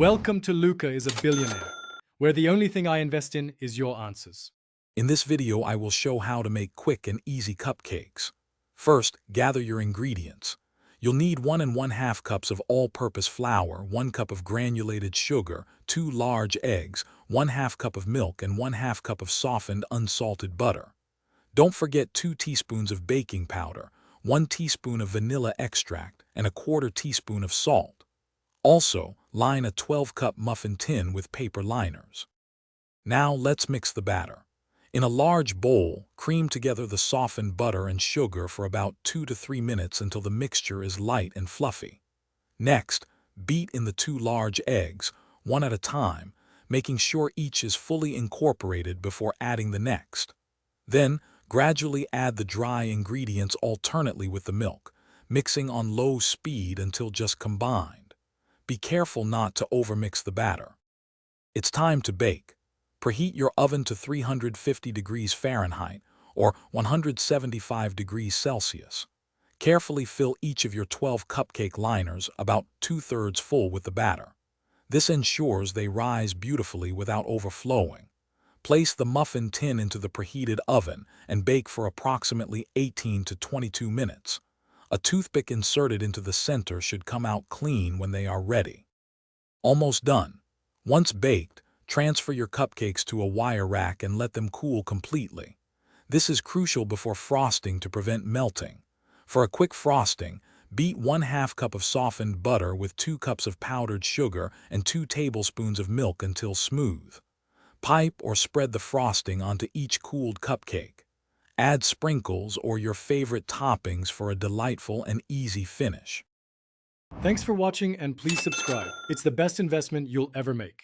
Welcome to Luca is a Billionaire, where the only thing I invest in is your answers. In this video, I will show how to make quick and easy cupcakes. First, gather your ingredients. You'll need 1½ cups of all-purpose flour, 1 cup of granulated sugar, 2 large eggs, 1/2 cup of milk, and 1/2 cup of softened unsalted butter. Don't forget 2 teaspoons of baking powder, 1 teaspoon of vanilla extract, and a 1/4 teaspoon of salt. Also, line a 12-cup muffin tin with paper liners. Now let's mix the batter. In a large bowl, cream together the softened butter and sugar for about 2 to 3 minutes until the mixture is light and fluffy. Next, beat in the 2 large eggs, one at a time, making sure each is fully incorporated before adding the next. Then, gradually add the dry ingredients alternately with the milk, mixing on low speed until just combined. Be careful not to overmix the batter. It's time to bake. Preheat your oven to 350 degrees Fahrenheit or 175 degrees Celsius. Carefully fill each of your 12 cupcake liners about 2/3 full with the batter. This ensures they rise beautifully without overflowing. Place the muffin tin into the preheated oven and bake for approximately 18 to 22 minutes. A toothpick inserted into the center should come out clean when they are ready. Almost done. Once baked, transfer your cupcakes to a wire rack and let them cool completely. This is crucial before frosting to prevent melting. For a quick frosting, beat 1/2 cup of softened butter with 2 cups of powdered sugar and 2 tablespoons of milk until smooth. Pipe or spread the frosting onto each cooled cupcake. Add sprinkles or your favorite toppings for a delightful and easy finish. Thanks for watching and please subscribe. It's the best investment you'll ever make.